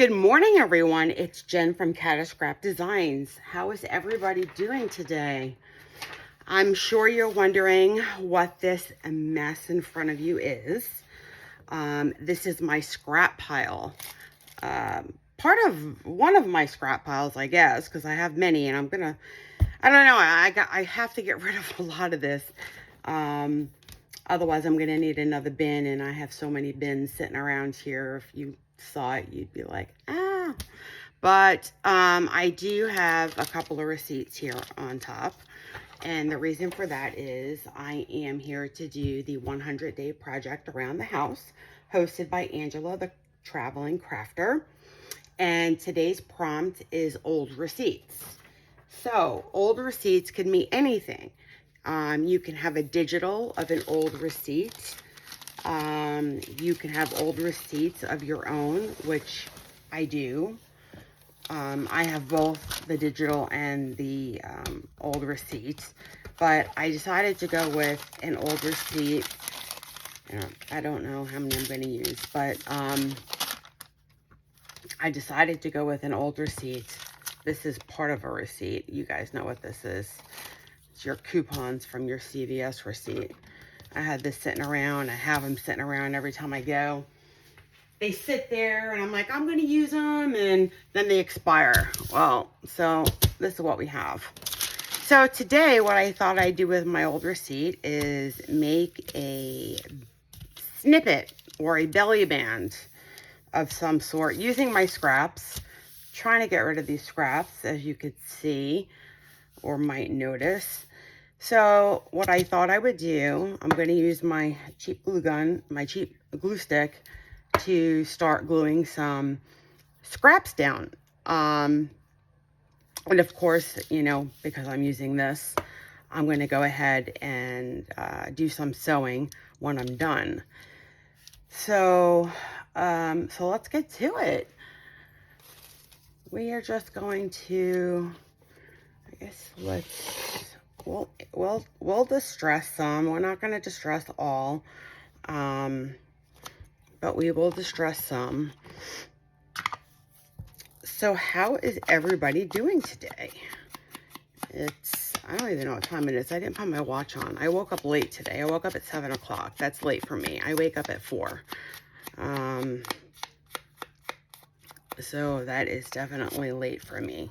Good morning, everyone. It's Jen from Scrap Designs. How is everybody doing today? I'm sure you're wondering what this mess in front of you is. This is my scrap pile. Part of one of my scrap piles, I guess, because I have many, and I don't know. I have to get rid of a lot of this. Otherwise, I'm gonna need another bin, and I have so many bins sitting around here. If you saw it, you'd be like, ah. But I do have a couple of receipts here on top. And the reason for that is I am here to do the 100-day project around the house, hosted by Angela, the traveling crafter. And today's prompt is old receipts. So old receipts could mean anything. You can have a digital of an old receipt. You can have old receipts of your own, which I do. I have both the digital and the old receipts, but I decided to go with an old receipt. I don't know how many I'm going to use, but I decided to go with an old receipt. This is part of a receipt. You guys know what this is. It's your coupons from your CVS receipt. I had this sitting around. I have them sitting around every time I go. They sit there and I'm like, I'm going to use them, and then they expire. Well, so this is what we have. So today what I thought I'd do with my old receipt is make a snippet or a belly band of some sort using my scraps. Trying to get rid of these scraps, as you could see or might notice. So what I thought I would do, I'm going to use my cheap glue gun, my cheap glue stick, to start gluing some scraps down. And of course, you know, because I'm using this, I'm going to go ahead and do some sewing when I'm done. So let's get to it. We are just going to, I guess, we'll distress some. We're not going to distress all, but we will distress some. So how is everybody doing today? I don't even know what time it is. I didn't put my watch on. I woke up late today. I woke up at 7 o'clock. That's late for me. I wake up at 4. So that is definitely late for me.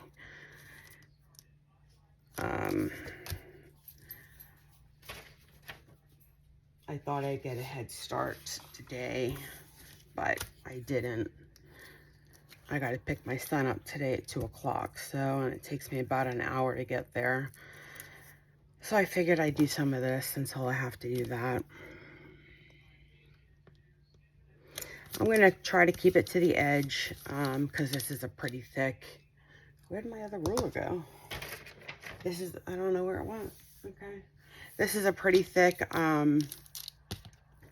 I thought I'd get a head start today, but I didn't. I got to pick my son up today at 2 o'clock, and it takes me about an hour to get there. So I figured I'd do some of this until I have to do that. I'm going to try to keep it to the edge, because this is a pretty thick. Where did my other ruler go? I don't know where it went. Okay. This is a pretty thick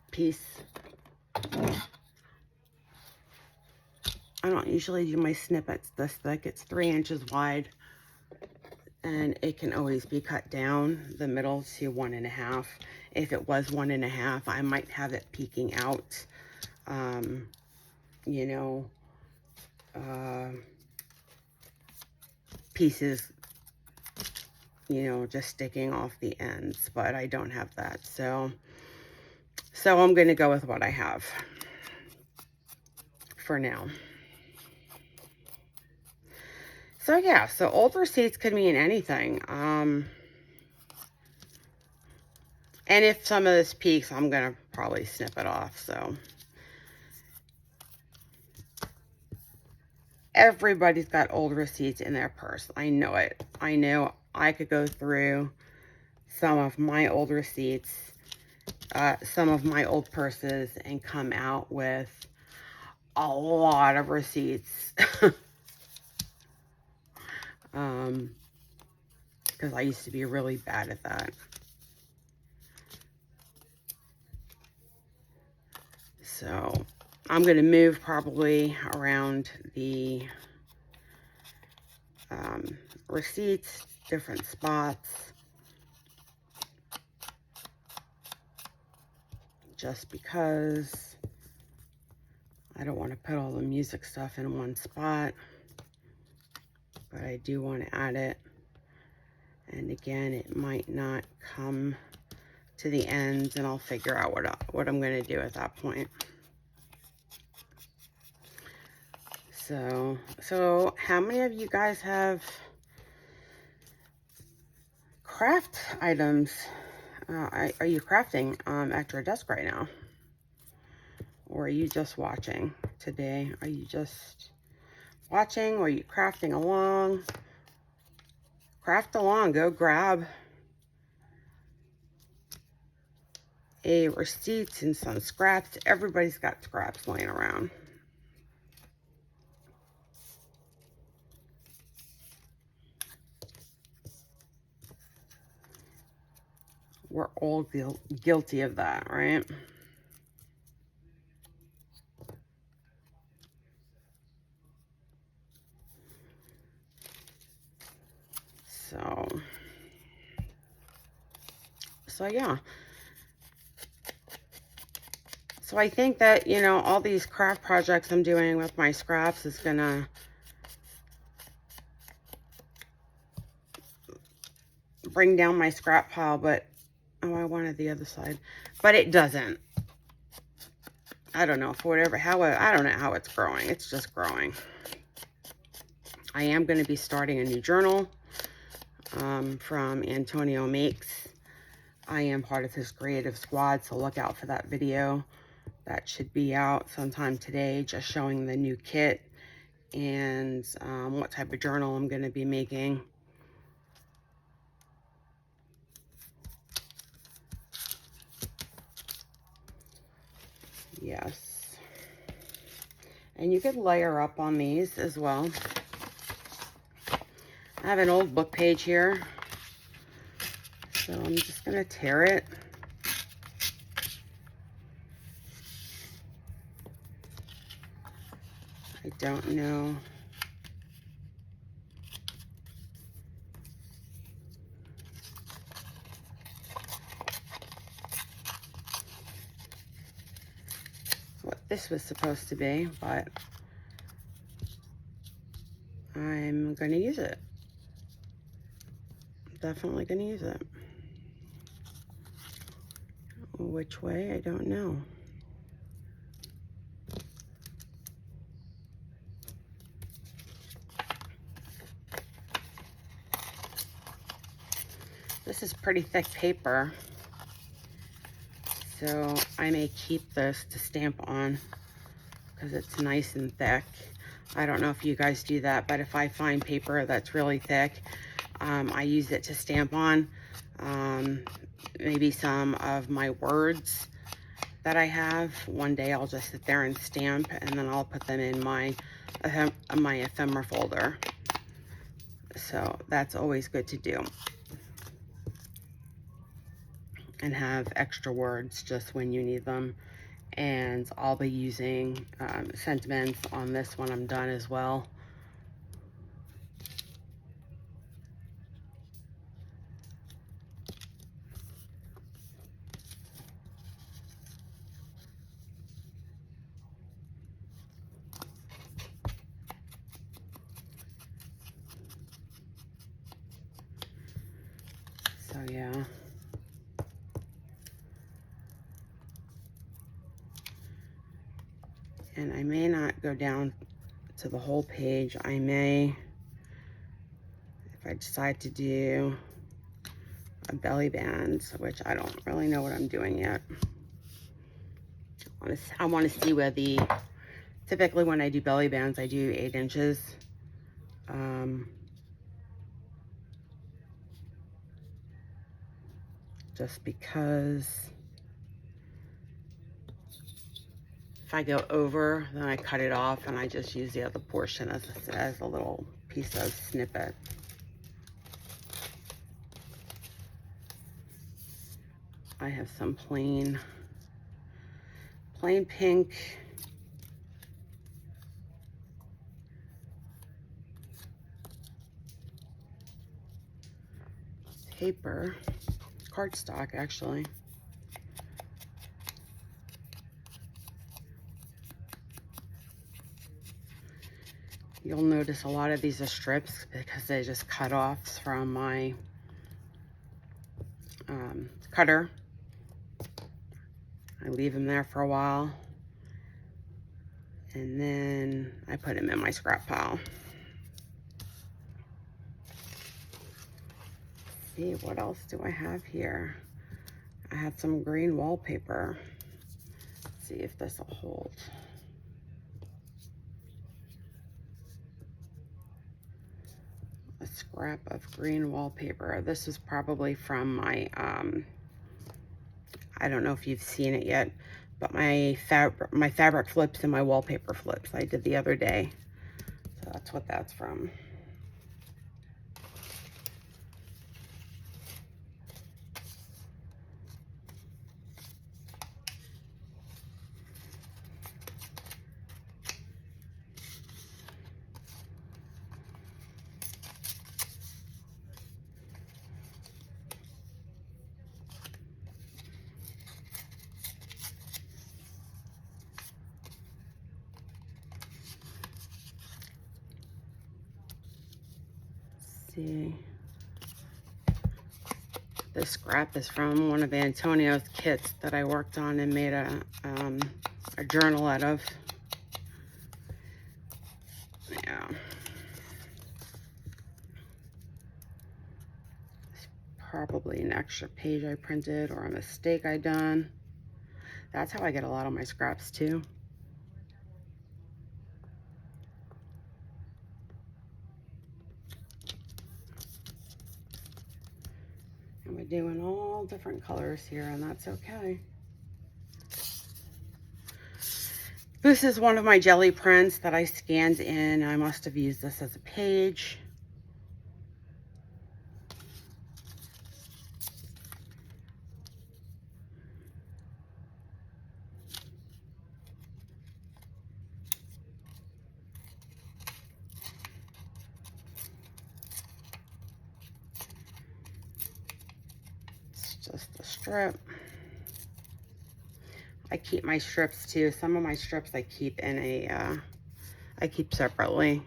piece. I don't usually do my snippets this thick. It's 3 inches wide, and it can always be cut down the middle to 1.5. If it was 1.5, I might have it peeking out, you know, pieces, you know, just sticking off the ends, but I don't have that. So I'm going to go with what I have for now. So yeah, so old receipts could mean anything. And if some of this peaks, I'm going to probably snip it off. So everybody's got old receipts in their purse. I know it. I know I could go through some of my old receipts, some of my old purses, and come out with a lot of receipts. Because I used to be really bad at that. So I'm going to move probably around the receipts, different spots, just because I don't want to put all the music stuff in one spot, but I do want to add it. And again, it might not come to the ends, and I'll figure out what I'm going to do at that point. So how many of you guys have craft items? Are you crafting at your desk right now? Or are you just watching today? Are you just watching, or are you crafting along? Craft along. Go grab a receipt and some scraps. Everybody's got scraps laying around. We're all guilty of that, right? So yeah. So I think that, you know, all these craft projects I'm doing with my scraps is gonna bring down my scrap pile, but oh, I wanted the other side, but it doesn't. I don't know, for whatever, I don't know how it's growing. It's just growing. I am going to be starting a new journal from Antonio Makes. I am part of his creative squad, so look out for that video. That should be out sometime today, just showing the new kit and what type of journal I'm going to be making. Yes. And you could layer up on these as well. I have an old book page here, so I'm just going to tear it. I don't know. What this was supposed to be, but I'm going to use it. Definitely going to use it. Which way? I don't know. This is pretty thick paper, so I may keep this to stamp on because it's nice and thick. I don't know if you guys do that, but if I find paper that's really thick, I use it to stamp on. Maybe some of my words that I have, one day I'll just sit there and stamp, and then I'll put them in my ephemera folder. So that's always good to do. And have extra words just when you need them. And I'll be using sentiments on this when I'm done as well. So yeah. And I may not go down to the whole page. I may, if I decide to do a belly band, which I don't really know what I'm doing yet. I want to see where typically when I do belly bands, I do 8 inches. Just because if I go over, then I cut it off and I just use the other portion as a little piece of snippet. I have some plain pink paper, cardstock actually. You'll notice a lot of these are strips because they just cut offs from my cutter. I leave them there for a while, and then I put them in my scrap pile. See, what else do I have here? I have some green wallpaper. Let's see if this will hold. A scrap of green wallpaper. This is probably from my, I don't know if you've seen it yet, but my fabric flips and my wallpaper flips I did the other day. So that's what that's from. See, this scrap is from one of Antonio's kits that I worked on and made a journal out of. Yeah. It's probably an extra page I printed or a mistake I done. That's how I get a lot of my scraps too. And we're doing all different colors here, and that's okay. This is one of my jelly prints that I scanned in. I must have used this as a page. It's just a strip. I keep my strips too. Some of my strips I keep in a, I keep separately,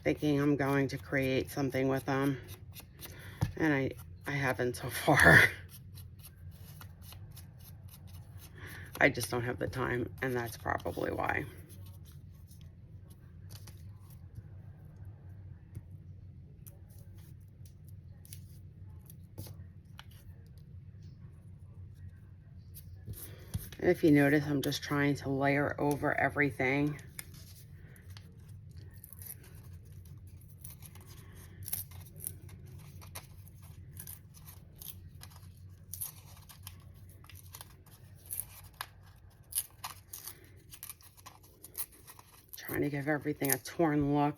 thinking I'm going to create something with them. And I haven't so far. I just don't have the time, and that's probably why. And if you notice, I'm just trying to layer over everything. Trying to give everything a torn look.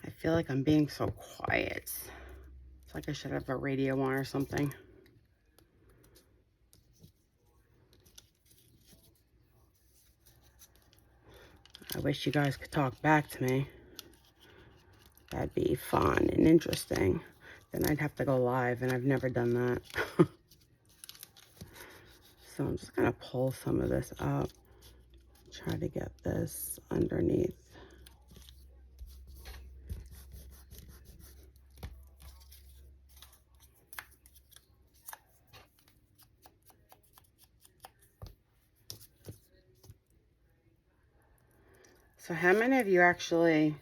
I feel like I'm being so quiet. It's like I should have a radio on or something. I wish you guys could talk back to me. That'd be fun and interesting. Then I'd have to go live, and I've never done that. So I'm just gonna pull some of this up. Try to get this underneath. So how many of you actually,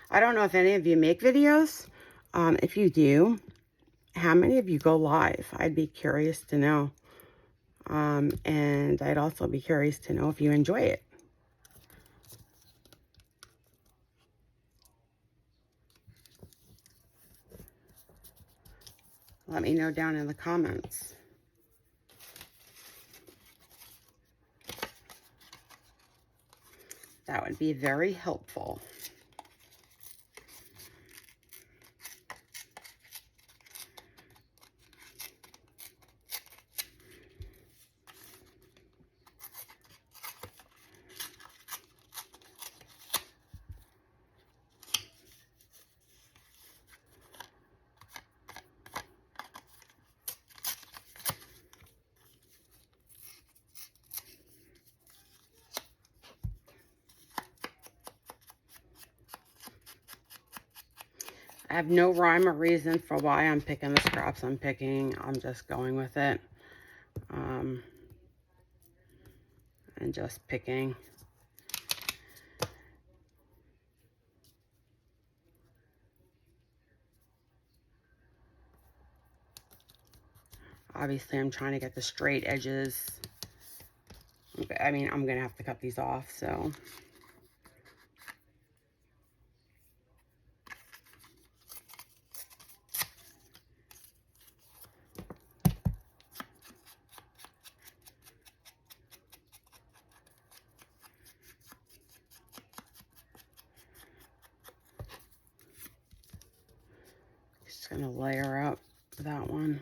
I don't know if any of you make videos. If you do, how many of you go live? I'd be curious to know. And I'd also be curious to know if you enjoy it. Let me know down in the comments. That would be very helpful. I have no rhyme or reason for why I'm picking the scraps I'm picking. I'm just going with it. And just picking. Obviously, I'm trying to get the straight edges. I mean, I'm going to have to cut these off, so. Just going to layer up that one.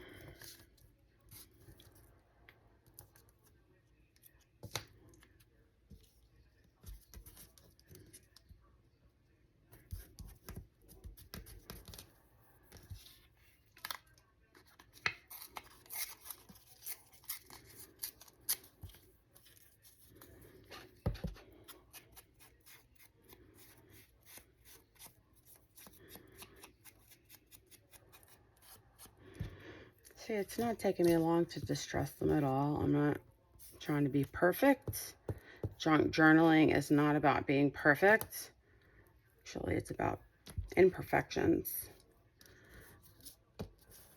See, it's not taking me long to distress them at all. I'm not trying to be perfect. Junk journaling is not about being perfect. Actually, it's about imperfections.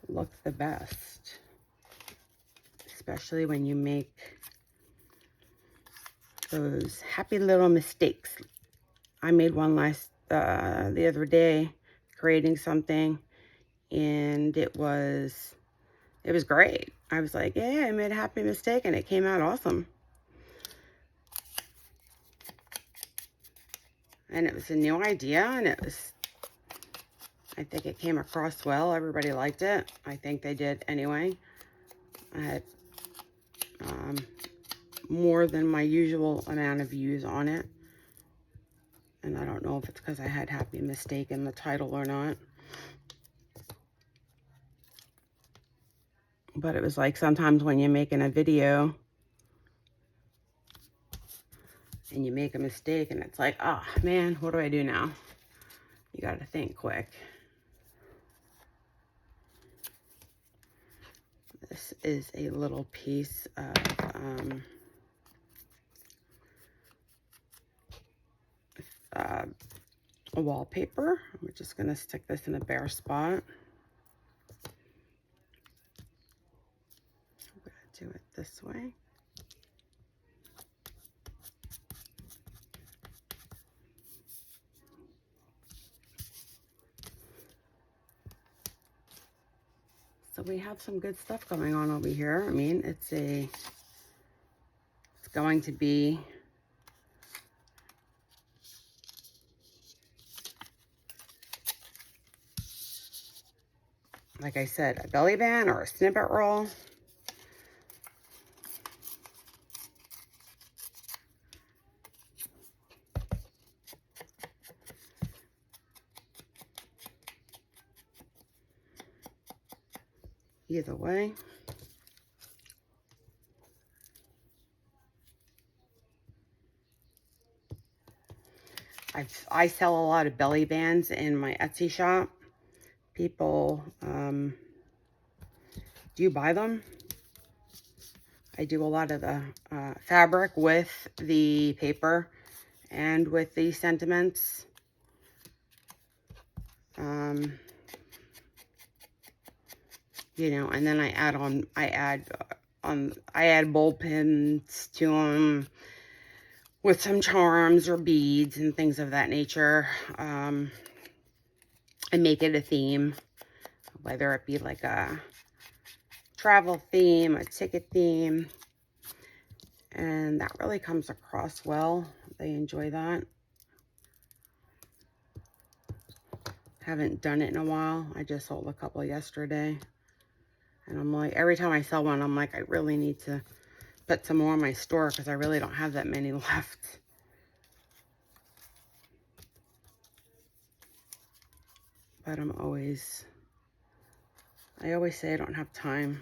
Look the best. Especially when you make those happy little mistakes. I made one the other day, creating something, and it was great. I was like, yeah, I made a happy mistake, and it came out awesome. And it was a new idea, and I think it came across well. Everybody liked it. I think they did anyway. I had more than my usual amount of views on it. And I don't know if it's because I had happy mistake in the title or not. But it was like sometimes when you're making a video and you make a mistake and it's like, oh man, what do I do now? You got to think quick. This is a little piece of a wallpaper. We're just going to stick this in a bare spot. I'm going to do it this way. So we have some good stuff going on over here. I mean, it's going to be like I said, a belly band or a snippet roll. Either way. I sell a lot of belly bands in my Etsy shop. People do buy them. I do a lot of the fabric with the paper, and with these sentiments. You know, and then I add bold pins to them with some charms or beads and things of that nature. And make it a theme, whether it be like a travel theme, a ticket theme, and that really comes across well. They enjoy that. Haven't done it in a while. I just sold a couple yesterday. And I'm like, every time I sell one, I'm like, I really need to put some more in my store because I really don't have that many left. But I always say I don't have time.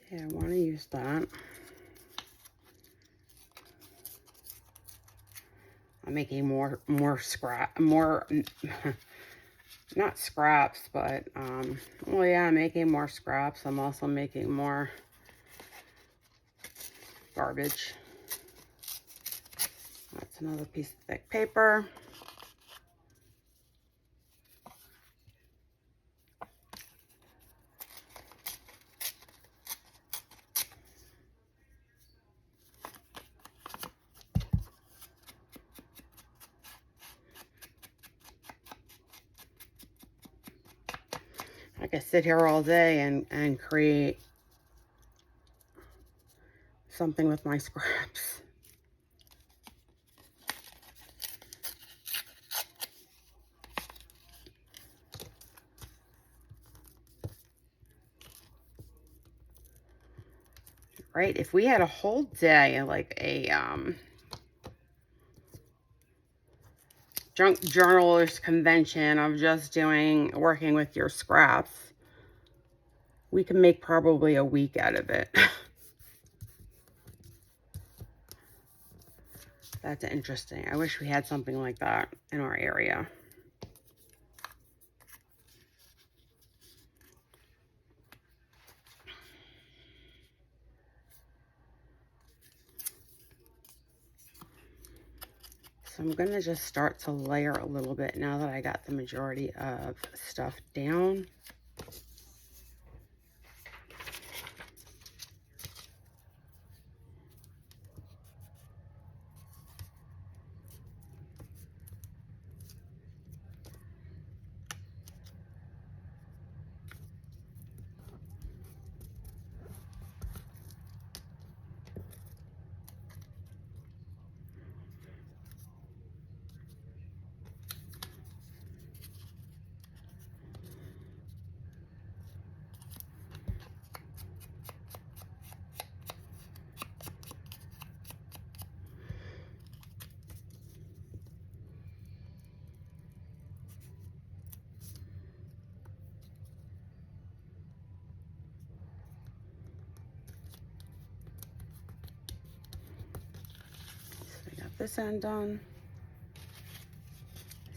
Yeah, I want to use that. I'm making more not scraps, but well, yeah, I'm making more scraps. I'm also making more garbage. That's another piece of thick paper. I could sit here all day and create something with my scraps. Right? If we had a whole day, like a junk journalist convention of just working with your scraps, we can make probably a week out of it. That's interesting. I wish we had something like that in our area. So I'm going to just start to layer a little bit now that I got the majority of stuff down. This end done.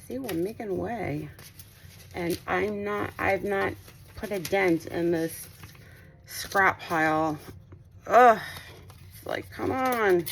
See, we're making way. And I've not put a dent in this scrap pile. Ugh. It's like, come on.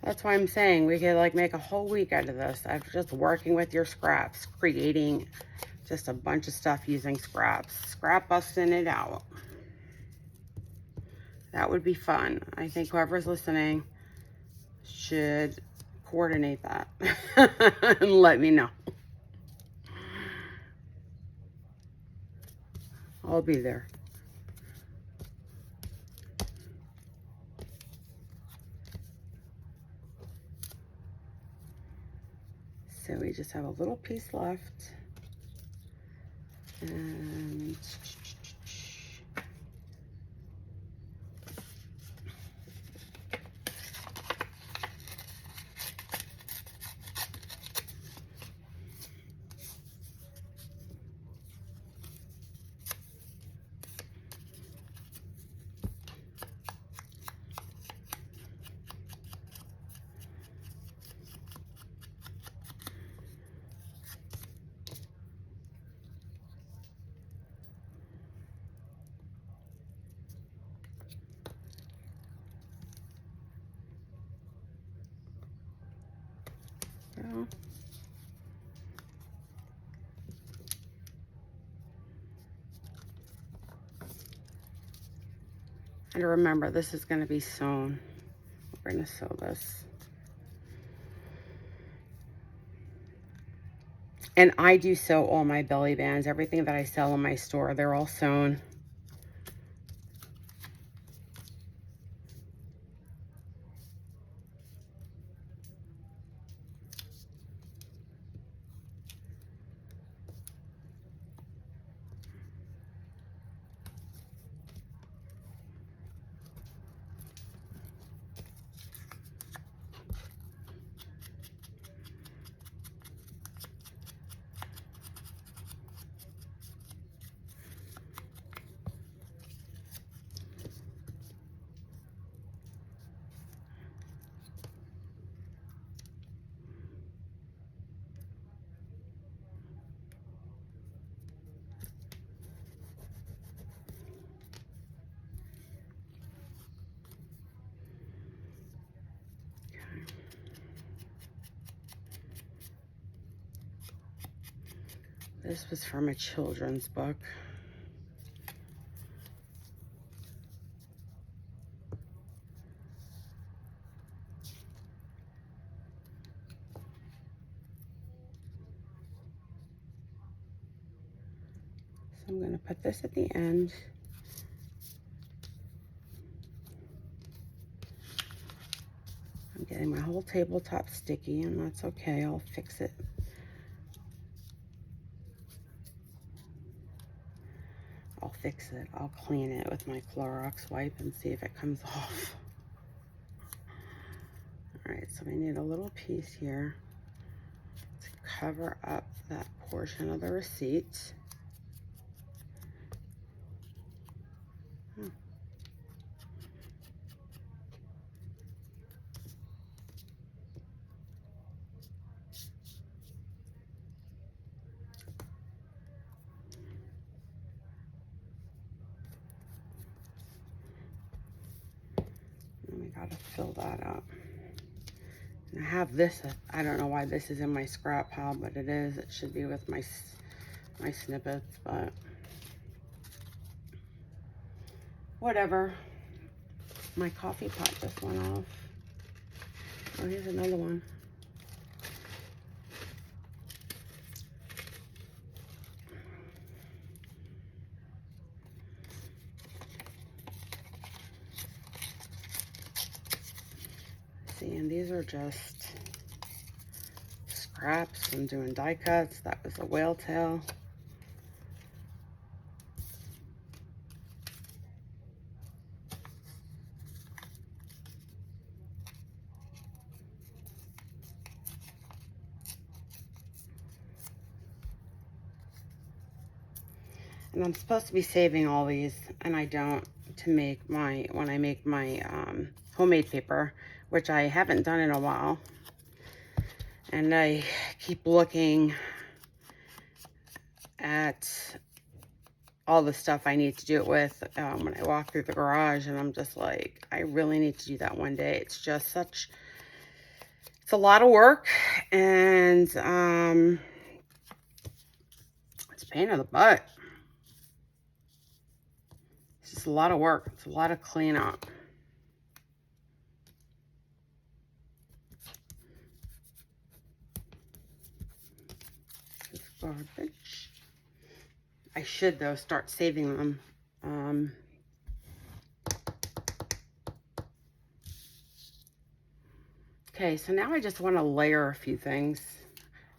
That's why I'm saying we could like make a whole week out of this. I'm just working with your scraps, creating just a bunch of stuff using scraps, scrap busting it out. That would be fun. I think whoever's listening should coordinate that and let me know. I'll be there. So we just have a little piece left. And well, and remember, this is going to be sewn. We're going to sew this. And I do sew all my belly bands. Everything that I sell in my store, they're all sewn. This was from a children's book. So I'm going to put this at the end. I'm getting my whole tabletop sticky, and that's okay. I'll fix it. I'll fix it. I'll clean it with my Clorox wipe and see if it comes off. All right, so we need a little piece here to cover up that portion of the receipt. And we gotta fill that up. And I have this, I don't know why this is in my scrap pile, but it is. It should be with my snippets, but whatever. My coffee pot just went off. Oh, here's another one. See, and these are just scraps from doing die cuts. That was a whale tail. And I'm supposed to be saving all these, and I don't, to make my, when I make my homemade paper, which I haven't done in a while. And I keep looking at all the stuff I need to do it with when I walk through the garage, and I'm just like, I really need to do that one day. It's just such, it's a lot of work, and it's a pain in the butt. It's just a lot of work. It's a lot of cleanup. It's garbage. I should, though, start saving them. Okay, so now I just want to layer a few things.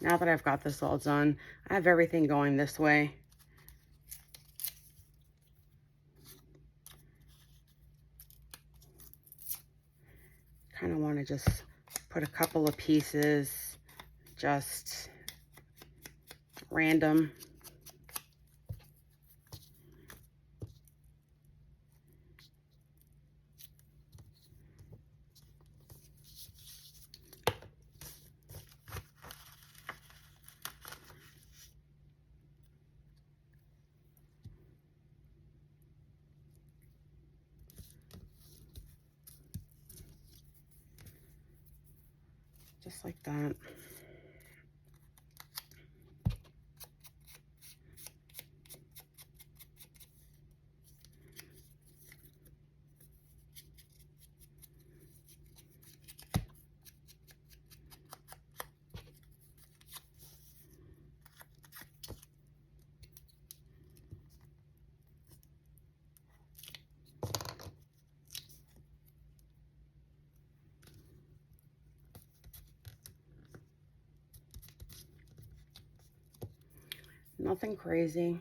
Now that I've got this all done, I have everything going this way. kind of want to just put a couple of pieces, just random. Just like that. Nothing crazy.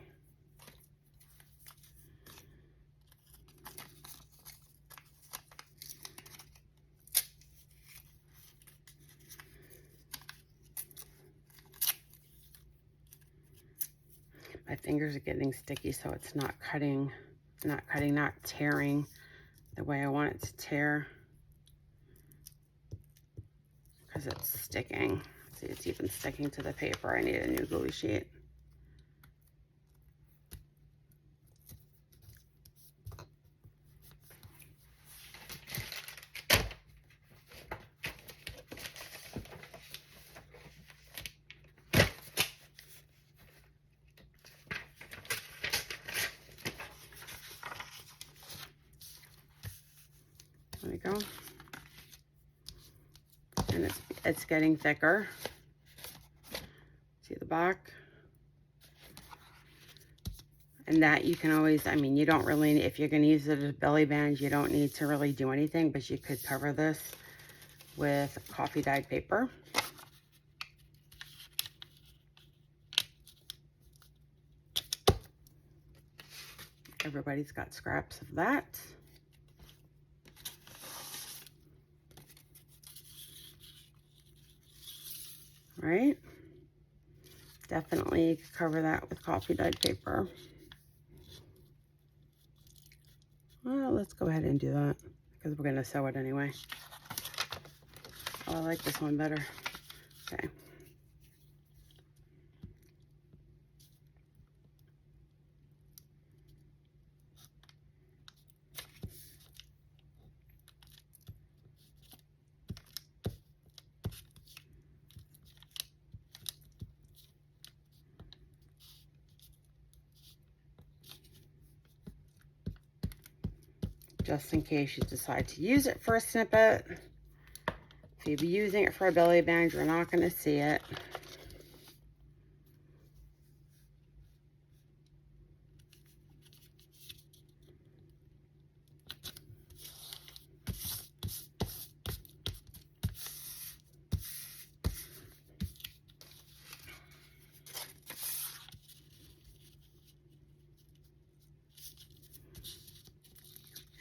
My fingers are getting sticky, so it's not cutting, not tearing the way I want it to tear, because it's sticking. See, it's even sticking to the paper. I need a new glue sheet. There we go. And it's getting thicker. See the back? And that you can always, I mean, you don't really, if you're going to use it as a belly band, you don't need to really do anything, but you could cover this with coffee dyed paper. Everybody's got scraps of that. Right? Definitely cover that with coffee dyed paper. Well, let's go ahead and do that because we're going to sew it anyway. Oh, I like this one better. Okay. Just in case you decide to use it for a snippet. If you're using it for a belly band, you're not going to see it.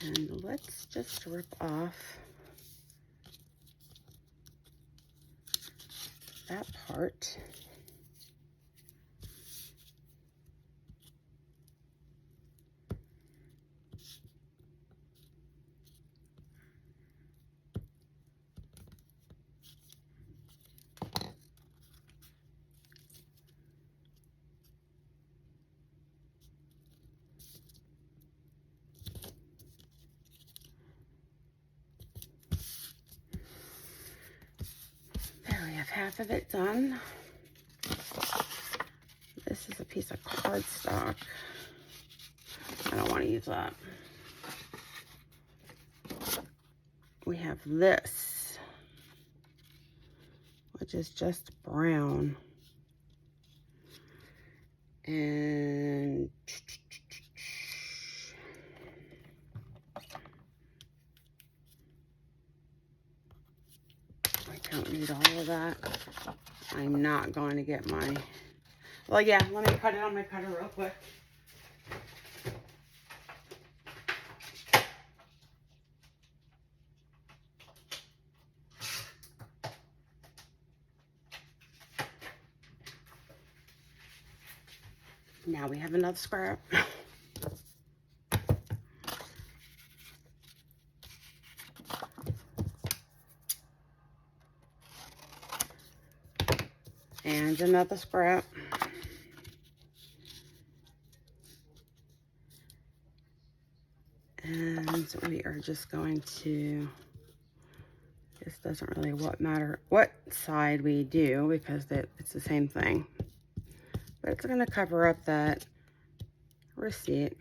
And let's just rip off that part. There we have half of it done. This is a piece of cardstock. I don't want to use that. We have this, which is just brown. And I don't need all of that. I'm not going to get my, well, yeah, let me cut it on my cutter real quick. Now we have another scrap. And another scrap. And we are just going to, this doesn't really matter what side we do because it's the same thing. But it's going to cover up that receipt.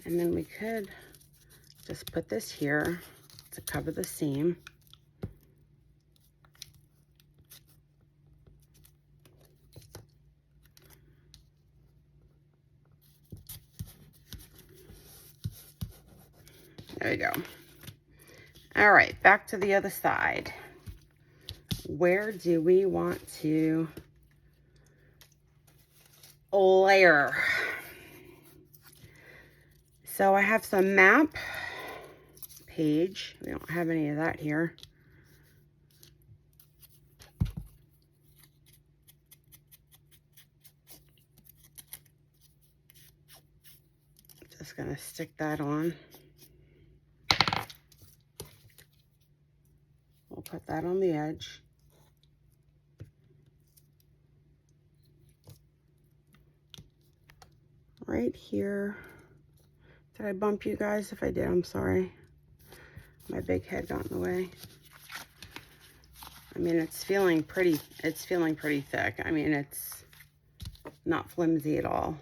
And then we could just put this here to cover the seam. There we go. All right, back to the other side. Where do we want to layer? So I have some map page. We don't have any of that here. Just gonna stick that on. We'll put that on the edge. Right here. Did I bump you guys? If I did, I'm sorry. My big head got in the way. I mean, it's feeling pretty thick. I mean, it's not flimsy at all.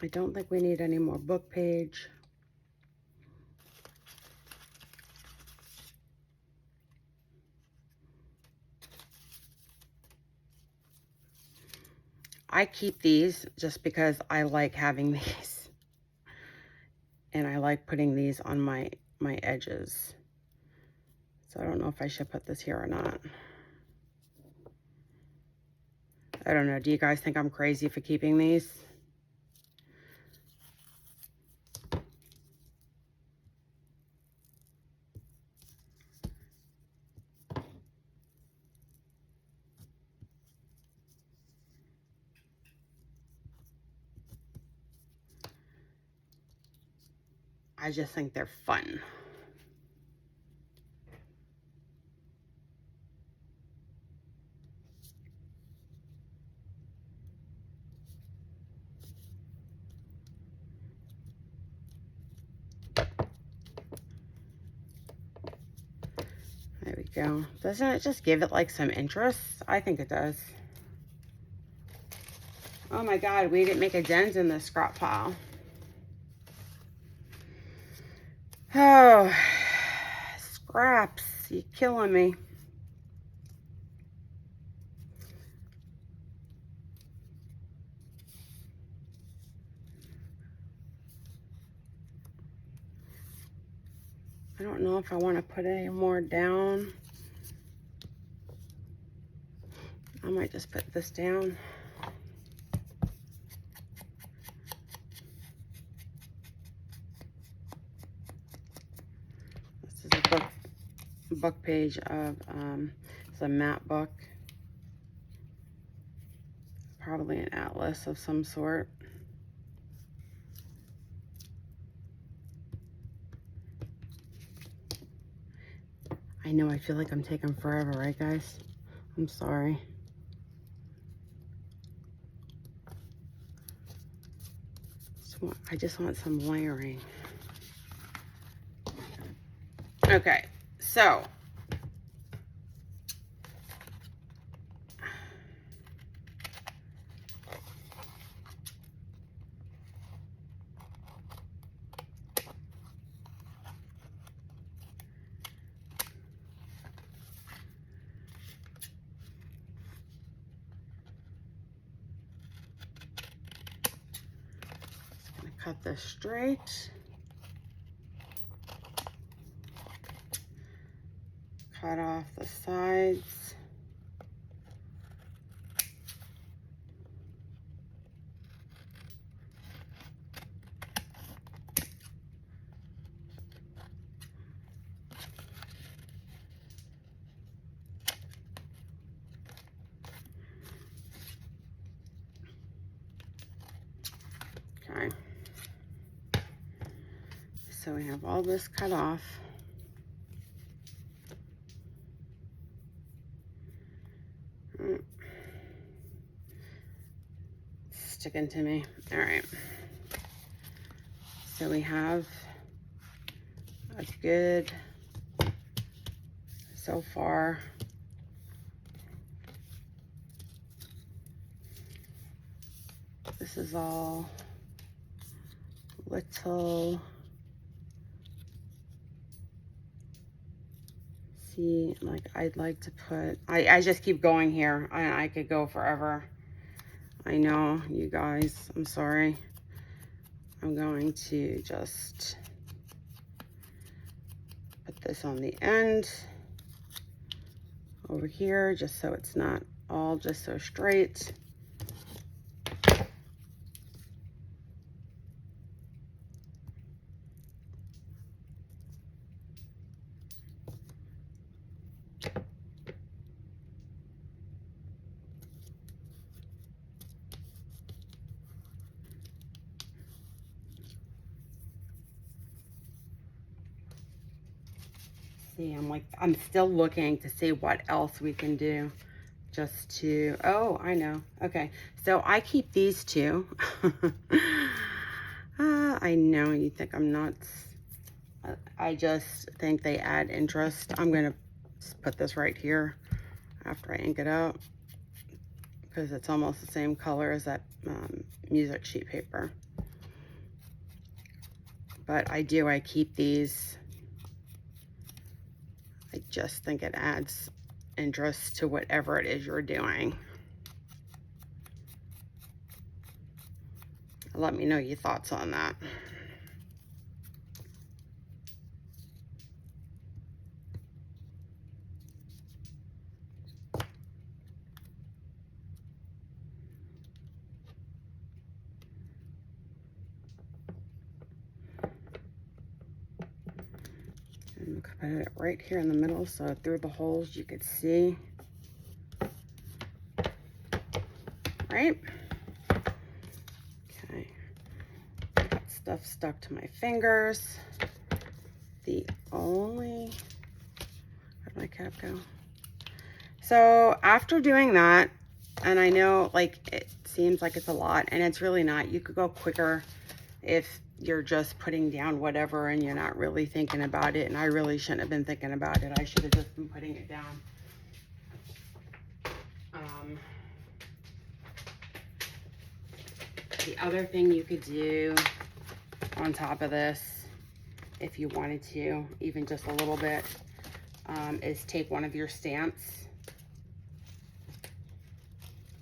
I don't think we need any more book page. I keep these just because I like having these. And I like putting these on my edges. So I don't know if I should put this here or not. I don't know. Do you guys think I'm crazy for keeping these? I just think they're fun. There we go. Doesn't it just give it like some interest? I think it does. Oh my God, we didn't make a dent in this scrap pile. Oh, scraps, you're killing me. I don't know if I want to put any more down. I might just put this down. This is a book page of, it's a map book. Probably an atlas of some sort. I know, I feel like I'm taking forever, right guys? I'm sorry. I just want some layering. Okay, so cut this straight. cut off the sides. Okay. So we have all this cut off. Sticking to me. All right. So we have a good so far. This is all little. See, like I'd like to put, I just keep going here. I could go forever. I know, you guys, I'm sorry. I'm going to just put this on the end over here, just so it's not all just so straight. See, I'm still looking to see what else we can do just to, oh, I know. Okay, so I keep these two. I know you think I'm nuts. I just think they add interest. I'm gonna put this right here after I ink it out because it's almost the same color as that music sheet paper. But I keep these. I just think it adds interest to whatever it is you're doing. Let me know your thoughts on that. And put it right here in the middle so through the holes you could see. Right? Okay. Got stuff stuck to my fingers. The only, where'd my cap go? So after doing that, and I know like it seems like it's a lot and it's really not. You could go quicker if you're just putting down whatever and you're not really thinking about it. And I really shouldn't have been thinking about it. I should have just been putting it down. The other thing you could do on top of this, if you wanted to, even just a little bit, is take one of your stamps,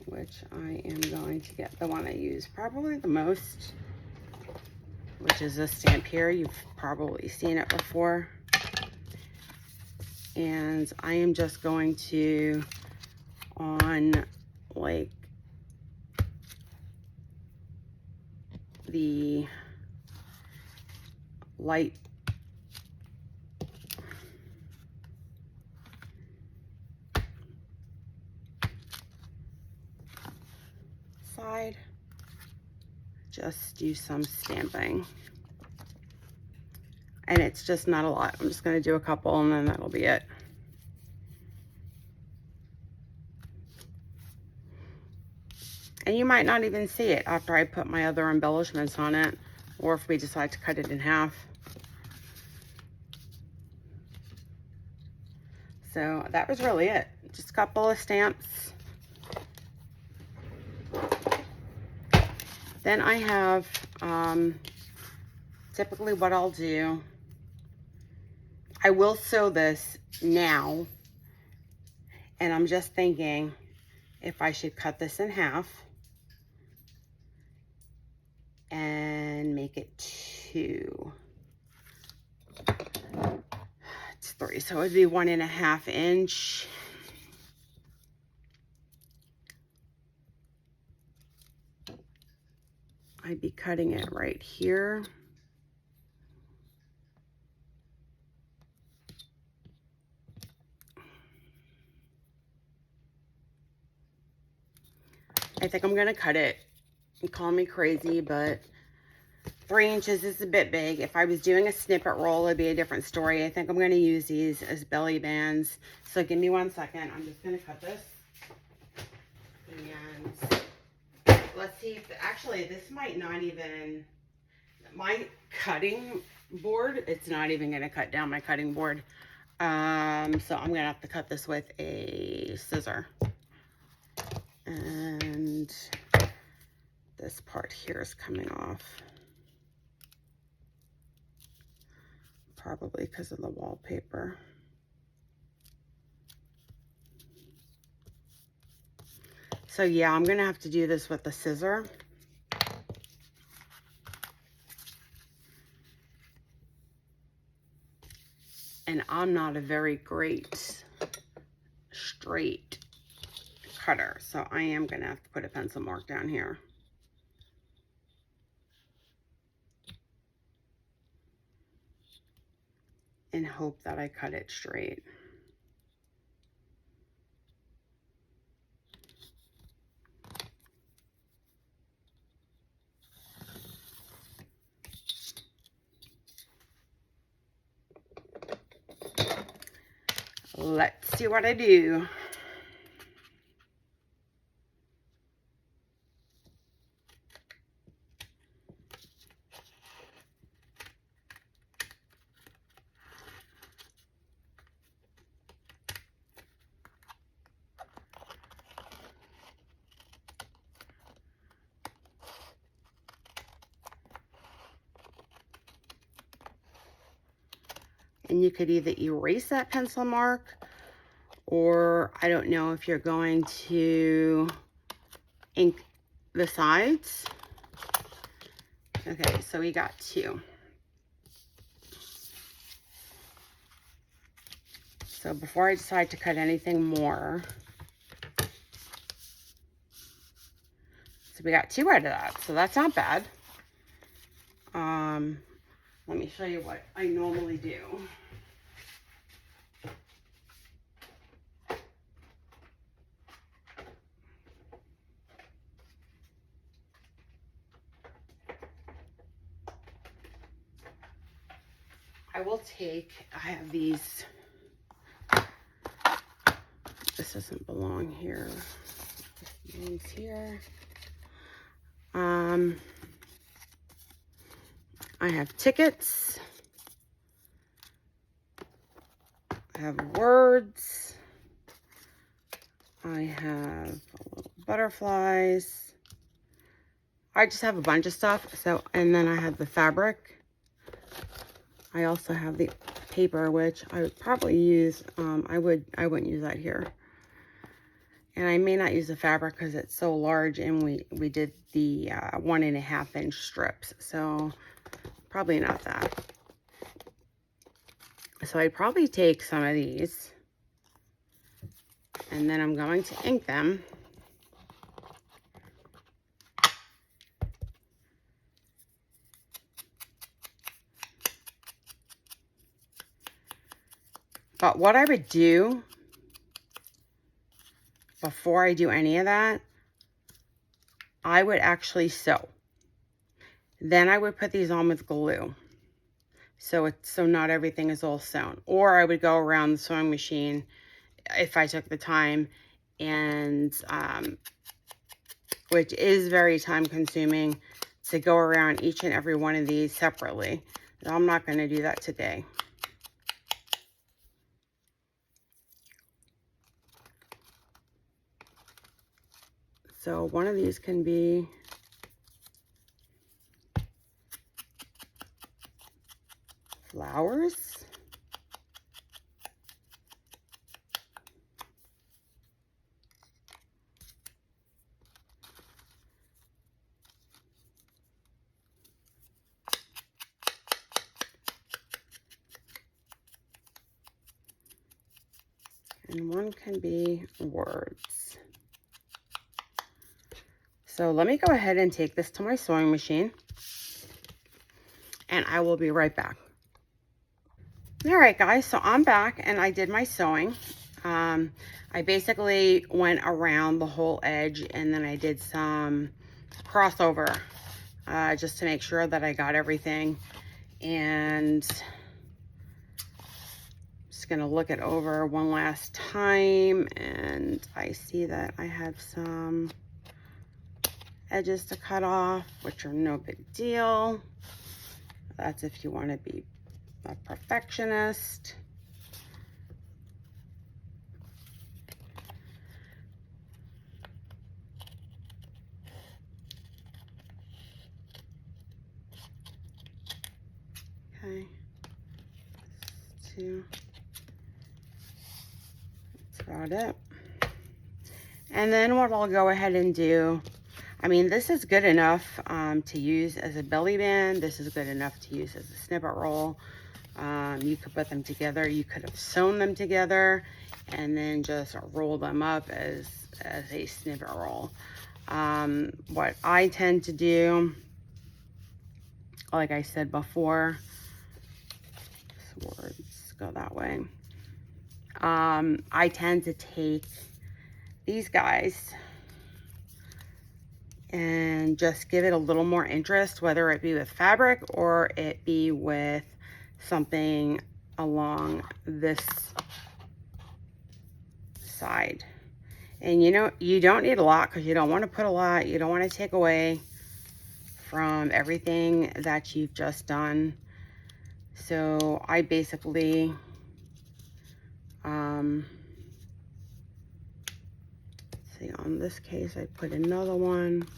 which I am going to get the one I use probably the most, which is this stamp here. You've probably seen it before. And I am just going to, on like the light side, just do some stamping. And it's just not a lot. I'm just going to do a couple and then that'll be it. And you might not even see it after I put my other embellishments on it, or if we decide to cut it in half. So that was really it. Just a couple of stamps. Then I have, typically what I'll do, I will sew this now, and I'm just thinking if I should cut this in half and make it 2. It's 3. 3, so it would be 1.5 inch. I'd be cutting it right here. I think I'm gonna cut it. Call me crazy, but 3 inches is a bit big. If I was doing a snippet roll, it'd be a different story. I think I'm gonna use these as belly bands. So give me 1 second. I'm just gonna cut this. And let's see if, actually this might not even, my cutting board, it's not even gonna cut down my cutting board. So I'm gonna have to cut this with a scissor. And this part here is coming off. Probably because of the wallpaper. So yeah, I'm gonna have to do this with the scissor. And I'm not a very great straight cutter, so I am gonna have to put a pencil mark down here. And hope that I cut it straight. Let's see what I do. And you could either erase that pencil mark, or I don't know if you're going to ink the sides. Okay, so we got 2. So before I decide to cut anything more, so we got 2 out of that, so that's not bad. Let me show you what I normally do. I will take, I have these, this doesn't belong here, this belongs here. I have tickets, I have words, I have little butterflies, I just have a bunch of stuff. So, and then I have the fabric. I also have the paper, which I would probably use, I wouldn't use that here. And I may not use the fabric because it's so large, and we did the 1.5 inch strips, so probably not that. So I'd probably take some of these, and then I'm going to ink them. But what I would do before I do any of that, I would actually sew. Then I would put these on with glue. So not everything is all sewn. Or I would go around the sewing machine if I took the time, and which is very time consuming to go around each and every one of these separately. I'm not going to do that today. So one of these can be flowers. and one can be words. So let me go ahead and take this to my sewing machine, and I will be right back. All right, guys, so I'm back and I did my sewing. I basically went around the whole edge, and then I did some crossover just to make sure that I got everything. And just gonna look it over one last time, and I see that I have some edges to cut off, which are no big deal. That's if you want to be a perfectionist. Okay, two, that's about it. And then what I'll go ahead and do, I mean, this is good enough to use as a belly band. This is good enough to use as a snippet roll. You could put them together. You could have sewn them together and then just roll them up as a snippet roll. What I tend to do, like I said before, words go that way. I tend to take these guys and just give it a little more interest, whether it be with fabric or it be with something along this side. And you know, you don't need a lot because you don't want to put a lot. You don't want to take away from everything that you've just done. So I basically see, on this case I put another one.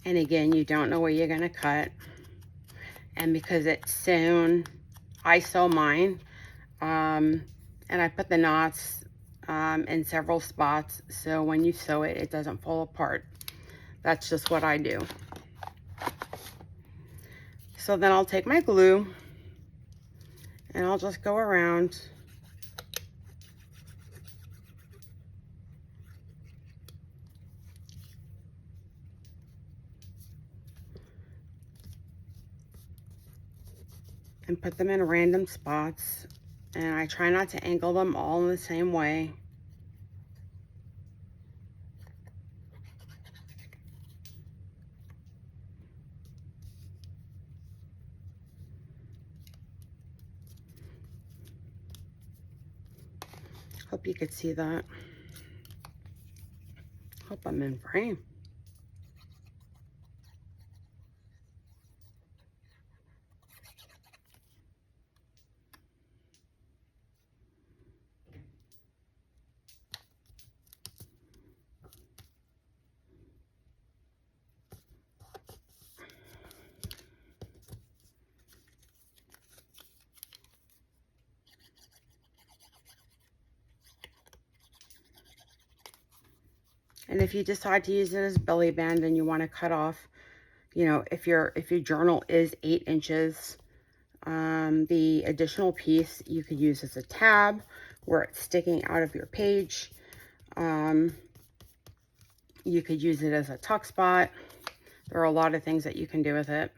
And again, you don't know where you're going to cut. And because it's sewn, I sew mine. And I put the knots in several spots. So when you sew it, it doesn't fall apart. That's just what I do. So then I'll take my glue and I'll just go around. And put them in random spots, and I try not to angle them all in the same way. Hope you could see that. Hope I'm in frame. And if you decide to use it as belly band and you want to cut off, you know, if your journal is 8 inches, the additional piece you could use as a tab where it's sticking out of your page. You could use it as a tuck spot. There are a lot of things that you can do with it.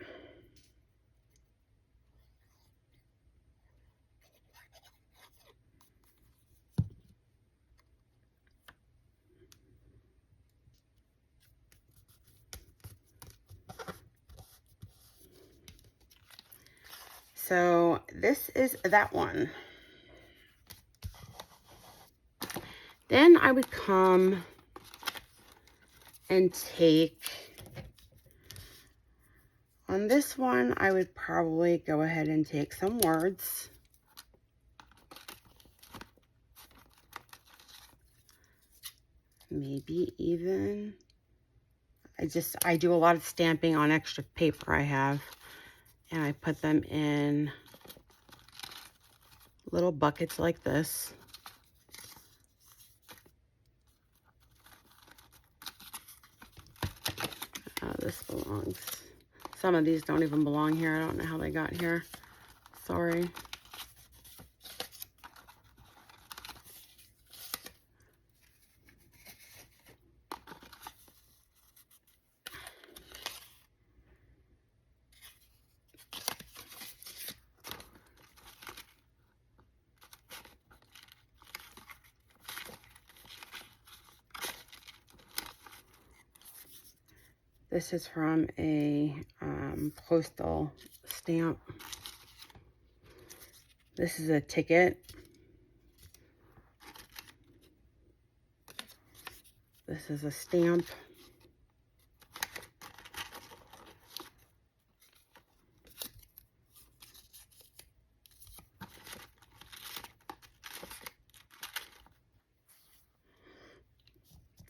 So this is that one. Then I would come and take, on this one, I would probably go ahead and take some words. Maybe even, I do a lot of stamping on extra paper I have, and I put them in little buckets like this. This belongs Some of these don't even belong here. I don't know how they got here. Sorry. This is from a postal stamp. This is a ticket. This is a stamp.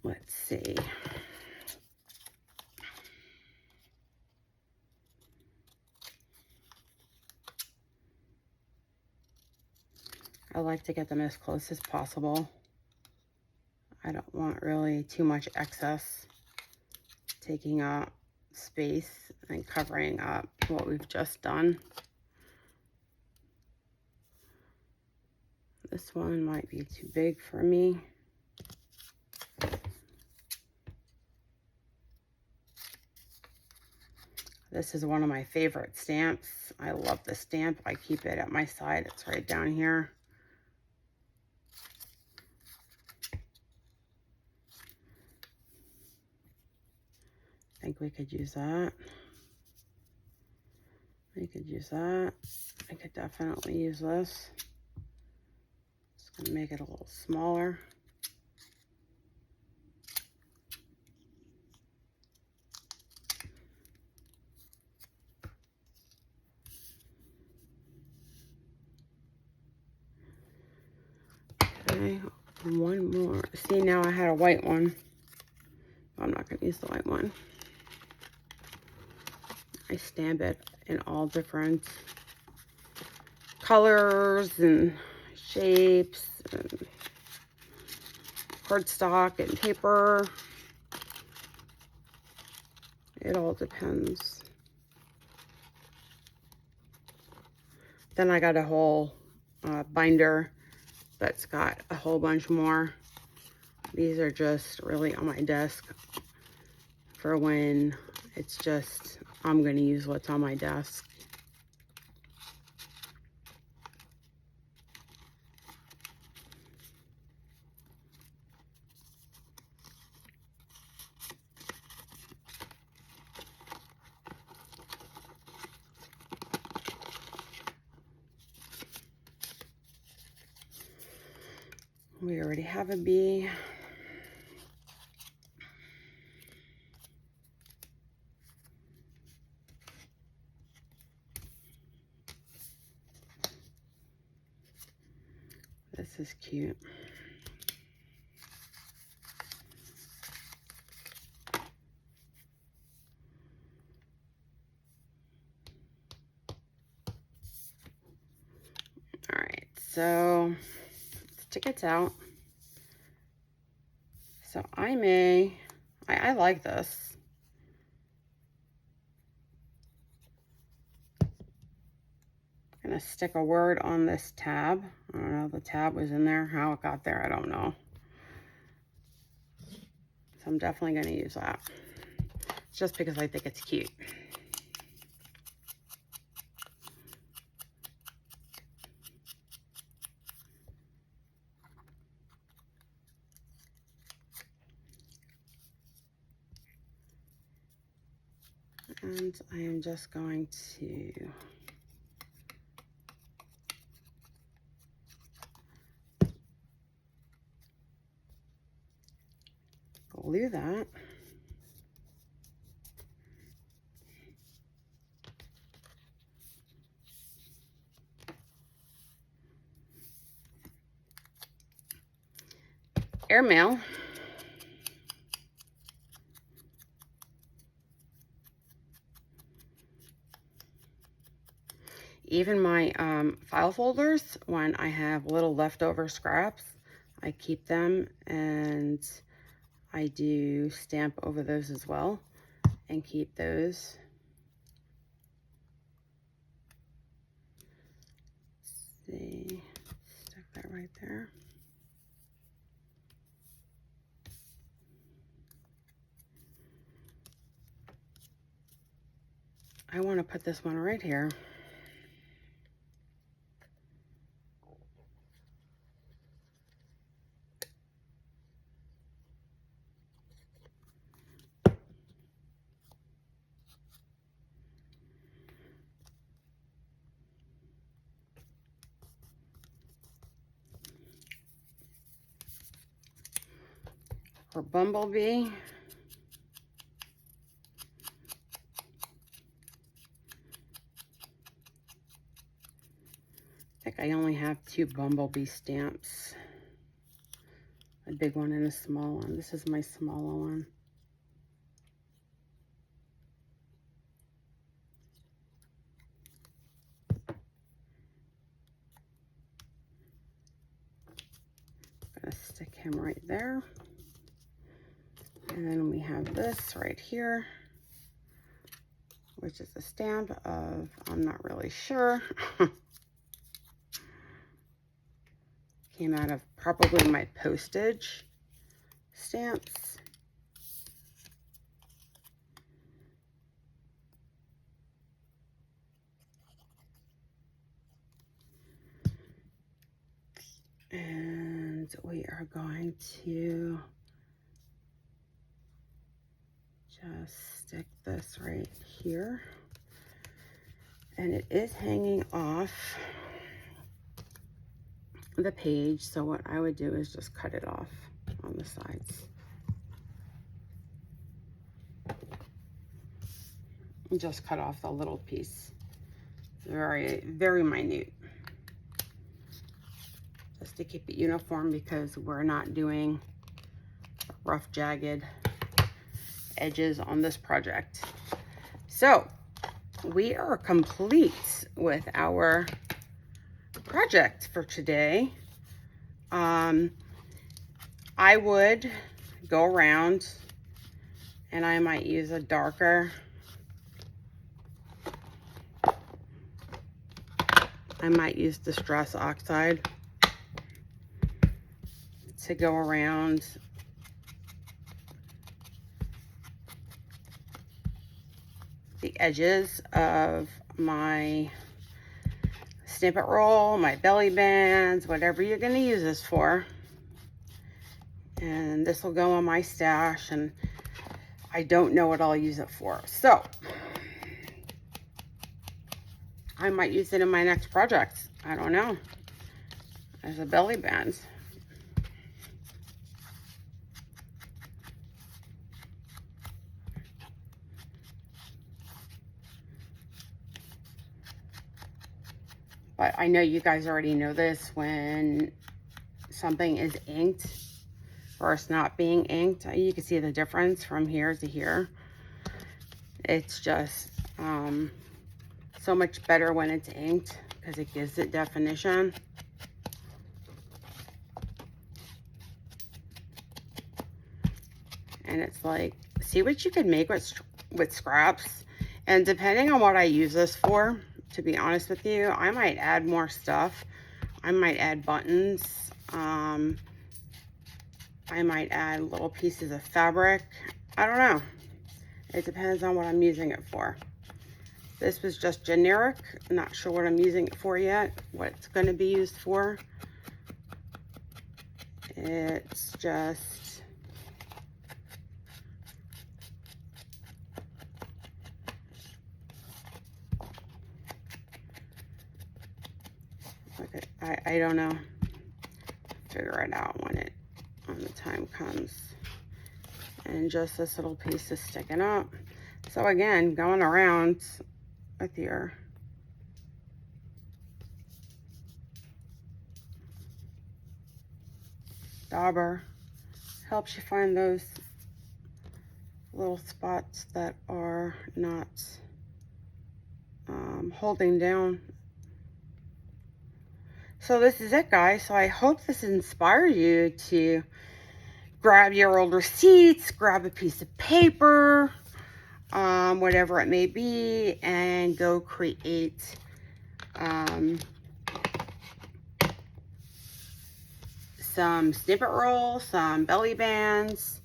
Let's see. I like to get them as close as possible. I don't want really too much excess taking up space and covering up what we've just done. This one might be too big for me. This is one of my favorite stamps. I love the stamp. I keep it at my side. It's right down here. I think we could use that. We could use that. I could definitely use this. Just gonna make it a little smaller. Okay, one more. See, now I had a white one. I'm not gonna use the white one. I stamp it in all different colors and shapes and cardstock and paper. It all depends. Then I got a whole binder that's got a whole bunch more. These are just really on my desk for when it's just, I'm going to use what's on my desk. We already have a bee. This is cute. All right, so tickets out. So I like this. I'm gonna stick a word on this tab. I don't know, the tab was in there. How it got there, I don't know. So I'm definitely gonna use that. Just because I think it's cute. And I am just going to glue that. Airmail. Even my file folders, when I have little leftover scraps, I keep them and I do stamp over those as well and keep those. see, stick that right there. I want to put this one right here. For Bumblebee, I think I only have 2 Bumblebee stamps. A big one and a small one. This is my smaller one. I'm gonna stick him right there. And then we have this right here, which is a stamp of, I'm not really sure. Came out of probably my postage stamps. And we are going to just stick this right here. And it is hanging off the page, so what I would do is just cut it off on the sides. And just cut off the little piece. Very, very minute. Just to keep it uniform, because we're not doing rough, jagged edges on this project. So we are complete with our project for today. I would go around and I might use a darker, I might use Distress Oxide to go around the edges of my Snippet roll, my belly bands, whatever you're going to use this for. And this will go on my stash, and I don't know what I'll use it for. So I might use it in my next project. I don't know. As a belly band. But I know you guys already know this, when something is inked versus not being inked, you can see the difference from here to here. It's just so much better when it's inked, because it gives it definition. And it's like, see what you can make with scraps. And depending on what I use this for, to be honest with you, I might add more stuff. I might add buttons. I might add little pieces of fabric. I don't know. It depends on what I'm using it for. This was just generic. Not sure what I'm using it for yet. What it's going to be used for. It's just... I don't know. Figure it out when the time comes. And just this little piece is sticking up. So again, going around with your dauber helps you find those little spots that are not holding down. So this is it, guys. So I hope this inspires you to grab your old receipts, grab a piece of paper, whatever it may be, and go create some snippet rolls, some belly bands,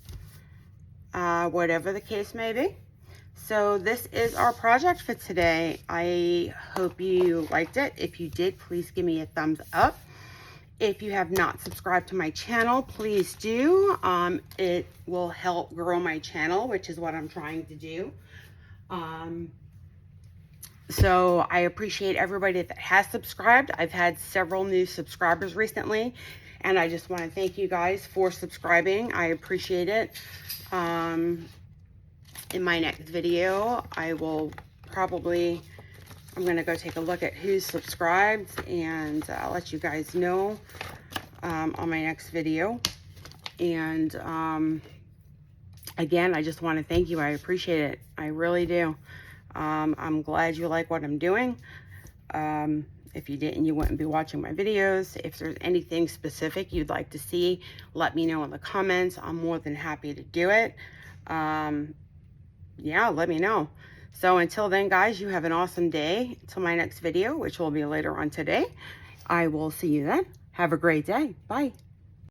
whatever the case may be. So this is our project for today. I hope you liked it. If you did, please give me a thumbs up. If you have not subscribed to my channel, please do. It will help grow my channel, which is what I'm trying to do. So I appreciate everybody that has subscribed. I've had several new subscribers recently, and I just want to thank you guys for subscribing. I appreciate it. In my next video, I'm going to go take a look at who's subscribed, and I'll let you guys know on my next video. And again, I just want to thank you. I appreciate it. I really do. I'm glad you like what I'm doing. If you didn't, you wouldn't be watching my videos. If there's anything specific you'd like to see, let me know in the comments. I'm more than happy to do it. Yeah, let me know. So until then, guys, you have an awesome day. Till my next video, which will be later on today. I will see you then. Have a great day. Bye.